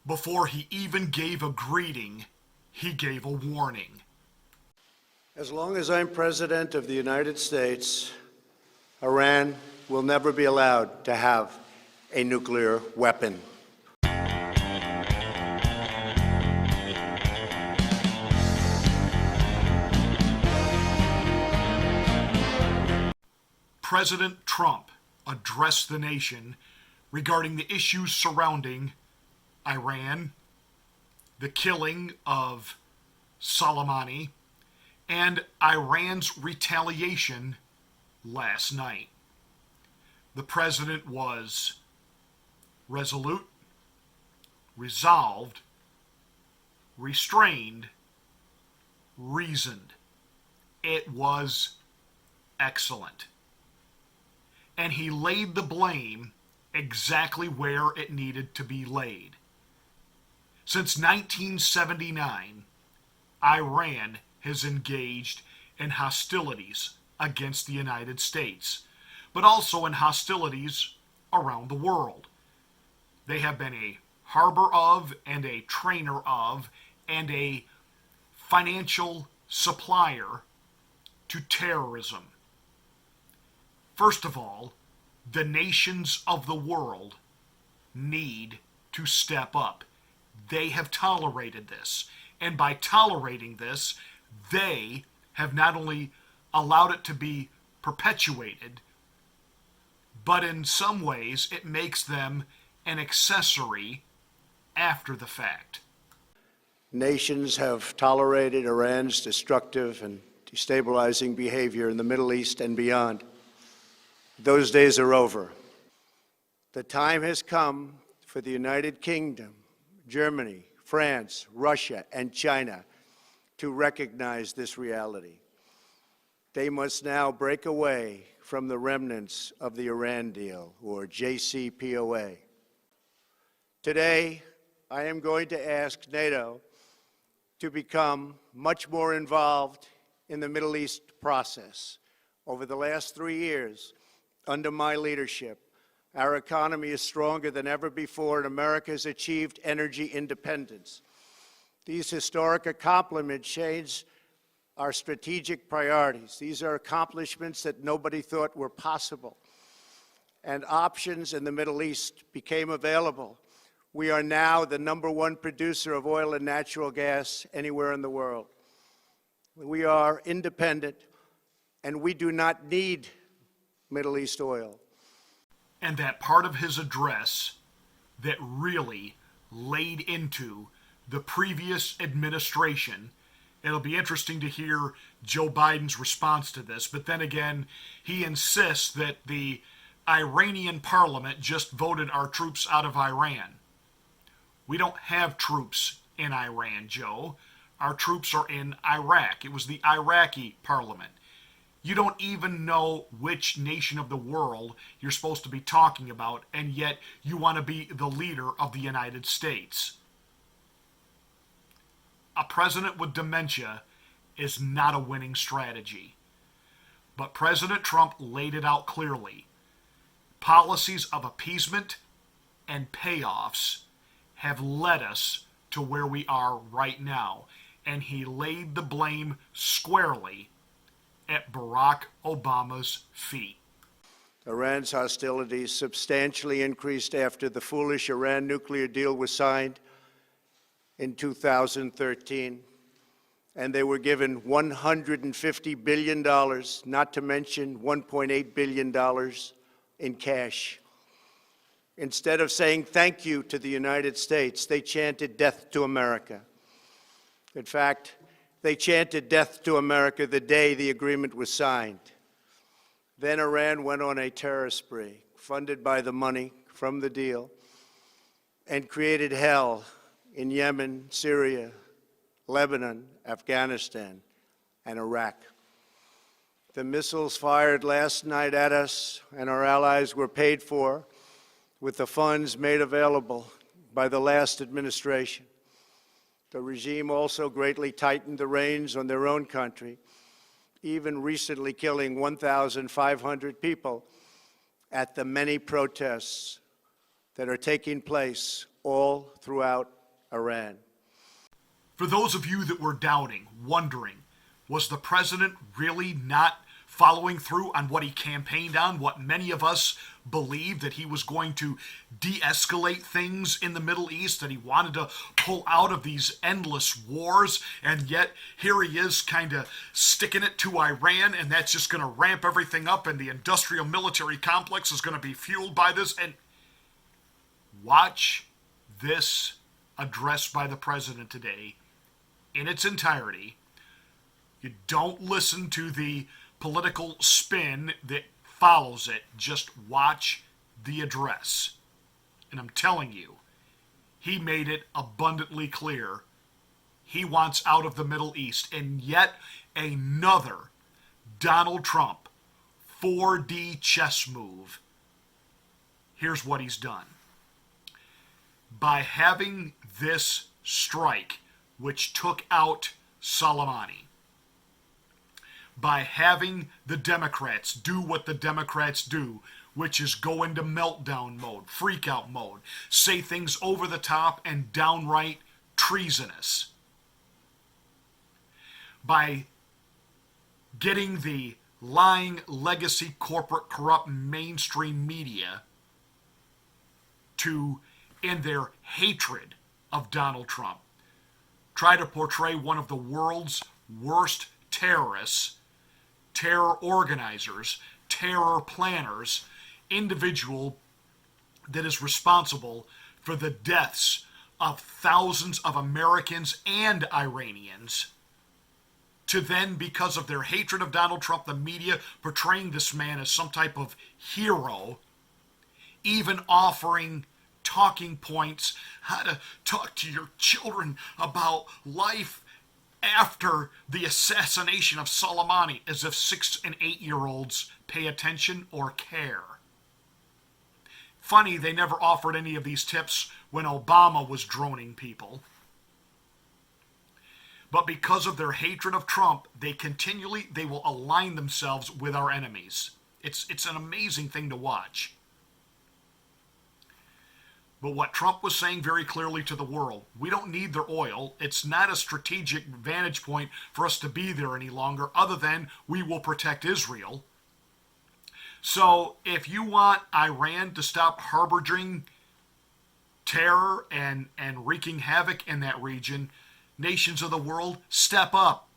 Before he even gave a greeting, he gave a warning. As long as I'm President of the United States, Iran will never be allowed to have a nuclear weapon. President Trump addressed the nation regarding the issues surrounding Iran, the killing of Soleimani, and Iran's retaliation last night. The president was resolute, resolved, restrained, reasoned. It was excellent. And he laid the blame exactly where it needed to be laid. Since 1979, Iran has engaged in hostilities against the United States, but also in hostilities around the world. They have been a harbor of and a trainer of and a financial supplier to terrorism. First of all, the nations of the world need to step up. They have tolerated this, and by tolerating this, they have not only allowed it to be perpetuated, but in some ways it makes them an accessory after the fact. Nations have tolerated Iran's destructive and destabilizing behavior in the Middle East and beyond. Those days are over. The time has come for the United Kingdom, Germany, France, Russia, and China to recognize this reality. They must now break away from the remnants of the Iran deal, or JCPOA. Today, I am going to ask NATO to become much more involved in the Middle East process. Over the last 3 years, under my leadership, our economy is stronger than ever before, and America has achieved energy independence. These historic accomplishments change our strategic priorities. These are accomplishments that nobody thought were possible. And options in the Middle East became available. We are now the #1 producer of oil and natural gas anywhere in the world. We are independent, and we do not need Middle East oil. And that part of his address that really laid into the previous administration, it'll be interesting to hear Joe Biden's response to this, but then again, he insists that the Iranian parliament just voted our troops out of Iran. We don't have troops in Iran, Joe. Our troops are in Iraq. It was the Iraqi parliament. You don't even know which nation of the world you're supposed to be talking about, and yet you want to be the leader of the United States. A president with dementia is not a winning strategy. But President Trump laid it out clearly. Policies of appeasement and payoffs have led us to where we are right now, and he laid the blame squarely at Barack Obama's feet. Iran's hostilities substantially increased after the foolish Iran nuclear deal was signed in 2013, and they were given $150 billion, not to mention $1.8 billion in cash. Instead of saying thank you to the United States, they chanted death to America. In fact, they chanted death to America the day the agreement was signed. Then Iran went on a terror spree, funded by the money from the deal, and created hell in Yemen, Syria, Lebanon, Afghanistan, and Iraq. The missiles fired last night at us and our allies were paid for with the funds made available by the last administration. The regime also greatly tightened the reins on their own country, even recently killing 1,500 people at the many protests that are taking place all throughout Iran. For those of you that were doubting, wondering, was the president really not following through on what he campaigned on, what many of us believed, that he was going to de-escalate things in the Middle East, that he wanted to pull out of these endless wars, and yet here he is kind of sticking it to Iran, and that's just going to ramp everything up, and the industrial military complex is going to be fueled by this. And watch this address by the president today in its entirety. You don't listen to the political spin that follows it. Just watch the address. And I'm telling you, he made it abundantly clear he wants out of the Middle East. And yet another Donald Trump 4D chess move. Here's what he's done. By having this strike, which took out Soleimani, by having the Democrats do what the Democrats do, which is go into meltdown mode, freak-out mode, say things over the top and downright treasonous, by getting the lying legacy corporate corrupt mainstream media to, in their hatred of Donald Trump, try to portray one of the world's worst terrorists, terror organizers, terror planners, individual that is responsible for the deaths of thousands of Americans and Iranians, to then, because of their hatred of Donald Trump, the media portraying this man as some type of hero, even offering talking points, how to talk to your children about life after the assassination of Soleimani, as if 6 and 8 year olds pay attention or care. Funny, they never offered any of these tips when Obama was droning people. But because of their hatred of Trump, they will align themselves with our enemies. It's an amazing thing to watch. But what Trump was saying very clearly to the world, we don't need their oil. It's not a strategic vantage point for us to be there any longer, other than we will protect Israel. So if you want Iran to stop harboring terror and wreaking havoc in that region, nations of the world, step up.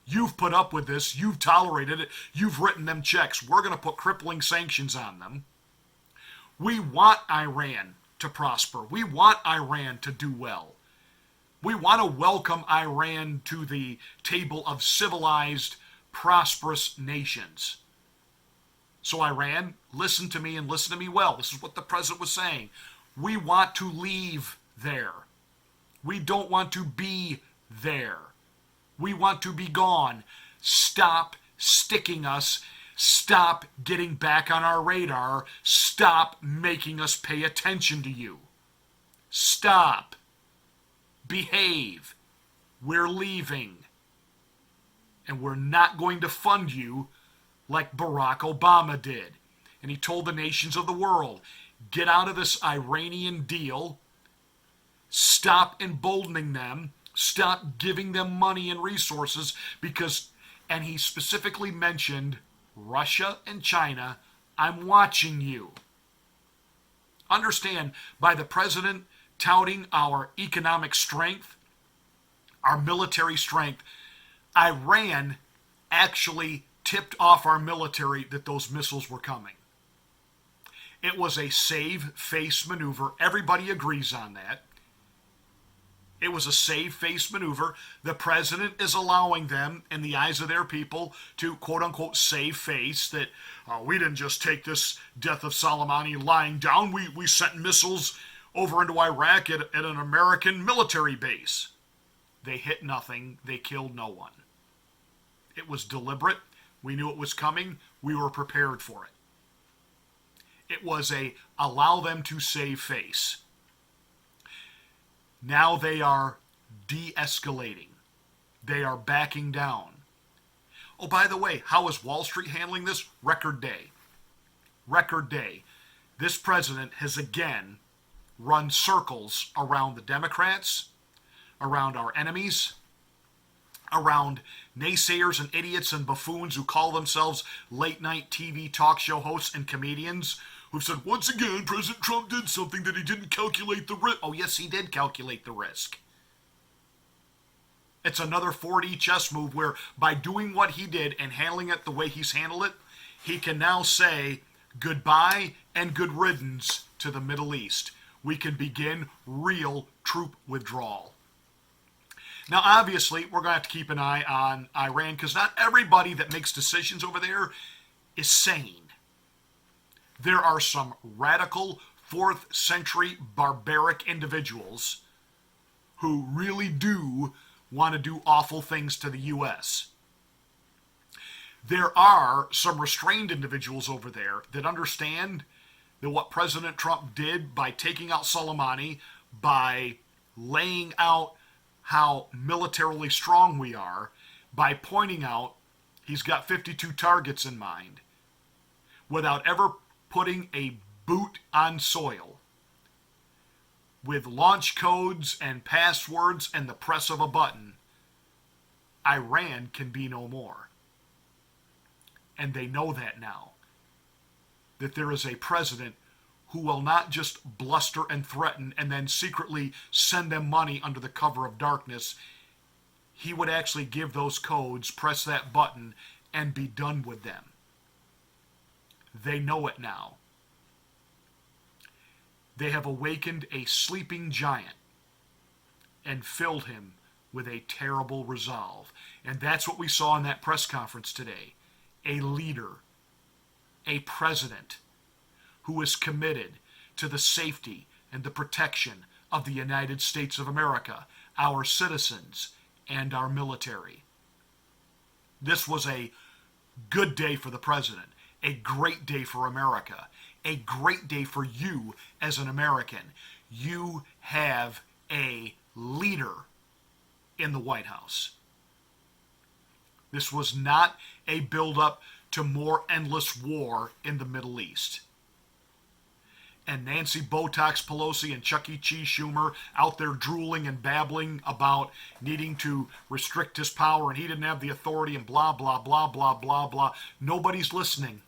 You've put up with this. You've tolerated it. You've written them checks. We're going to put crippling sanctions on them. We want Iran to prosper. We want Iran to do well. We want to welcome Iran to the table of civilized, prosperous nations. So Iran, listen to me and listen to me well. This is what the president was saying. We want to leave there. We don't want to be there. We want to be gone. Stop sticking us. Stop getting back on our radar. Stop making us pay attention to you. Stop. Behave. We're leaving. And we're not going to fund you like Barack Obama did. And he told the nations of the world, get out of this Iranian deal. Stop emboldening them. Stop giving them money and resources because, and he specifically mentioned Russia and China, I'm watching you. Understand, by the president touting our economic strength, our military strength, Iran actually tipped off our military that those missiles were coming. It was a save-face maneuver. Everybody agrees on that. It was a save-face maneuver. The president is allowing them, in the eyes of their people, to quote-unquote save face, that we didn't just take this death of Soleimani lying down. We sent missiles over into Iraq at an American military base. They hit nothing. They killed no one. It was deliberate. We knew it was coming. We were prepared for it. It was a allow them to save face. Now they are de-escalating. They are backing down. Oh, by the way, how is Wall Street handling this? Record day. Record day. This president has again run circles around the Democrats, around our enemies, around naysayers and idiots and buffoons who call themselves late-night TV talk show hosts and comedians who've said, once again, President Trump did something that he didn't calculate the risk. Oh, yes, he did calculate the risk. It's another 4D chess move where by doing what he did and handling it the way he's handled it, he can now say goodbye and good riddance to the Middle East. We can begin real troop withdrawal. Now, obviously, we're going to have to keep an eye on Iran because not everybody that makes decisions over there is sane. There are some radical 4th century barbaric individuals who really do want to do awful things to the U.S. There are some restrained individuals over there that understand that what President Trump did by taking out Soleimani, by laying out how militarily strong we are, by pointing out he's got 52 targets in mind, without ever putting a boot on soil, with launch codes and passwords and the press of a button, Iran can be no more. And they know that now. That there is a president who will not just bluster and threaten and then secretly send them money under the cover of darkness. He would actually give those codes, press that button, and be done with them. They know it now. They have awakened a sleeping giant and filled him with a terrible resolve. And that's what we saw in that press conference today. A leader, a president who is committed to the safety and the protection of the United States of America, our citizens, and our military. This was a good day for the president, a great day for America, a great day for you as an American. You have a leader in the White House. This was not a build-up to more endless war in the Middle East. And Nancy Botox Pelosi and Chuck E. Cheese Schumer out there drooling and babbling about needing to restrict his power and he didn't have the authority and blah, blah, blah, blah, blah, blah. Nobody's listening.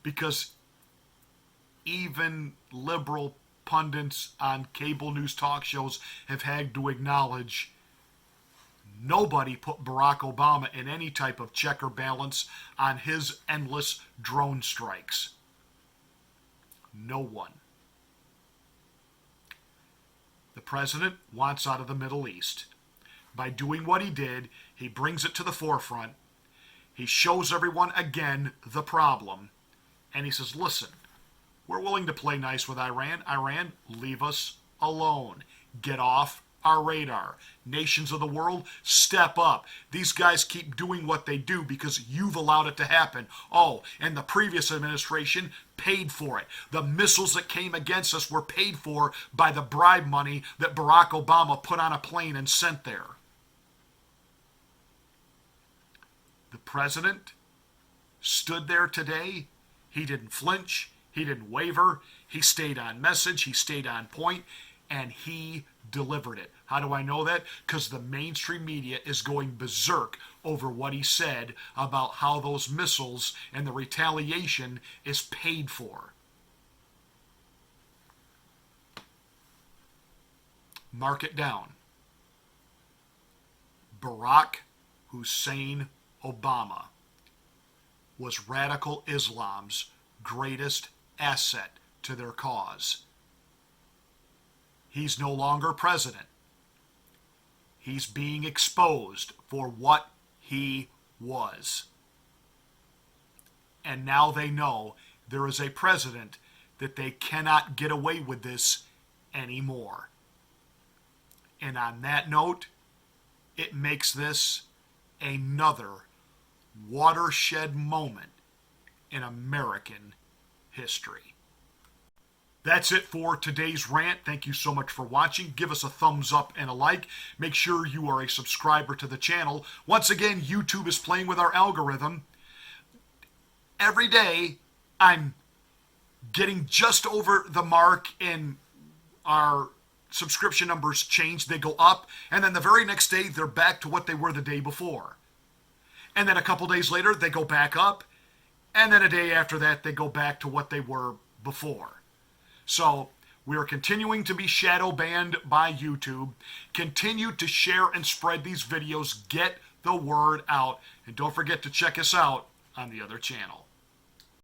Because even liberal pundits on cable news talk shows have had to acknowledge nobody put Barack Obama in any type of check or balance on his endless drone strikes. No one. The president wants out of the Middle East. By doing what he did, he brings it to the forefront. He shows everyone again the problem. And he says, listen, we're willing to play nice with Iran. Iran, leave us alone. Get off our radar. Nations of the world, step up. These guys keep doing what they do because you've allowed it to happen. Oh, and the previous administration paid for it. The missiles that came against us were paid for by the bribe money that Barack Obama put on a plane and sent there. The president stood there today. He didn't flinch. He didn't waver. He stayed on message. He stayed on point. And he delivered it. How do I know that? Because the mainstream media is going berserk over what he said about how those missiles and the retaliation is paid for. Mark it down. Barack Hussein Obama was radical Islam's greatest asset to their cause. He's no longer president. He's being exposed for what he was. And now they know there is a president that they cannot get away with this anymore. And on that note, it makes this another watershed moment in American history. That's it for today's rant. Thank you so much for watching. Give us a thumbs up and a like. Make sure you are a subscriber to the channel. Once again, YouTube is playing with our algorithm. Every day, I'm getting just over the mark in our subscription numbers change. They go up, and then the very next day, they're back to what they were the day before. And then a couple days later, they go back up, and then a day after that, they go back to what they were before. So we are continuing to be shadow banned by YouTube. Continue to share and spread these videos. Get the word out. And don't forget to check us out on the other channel.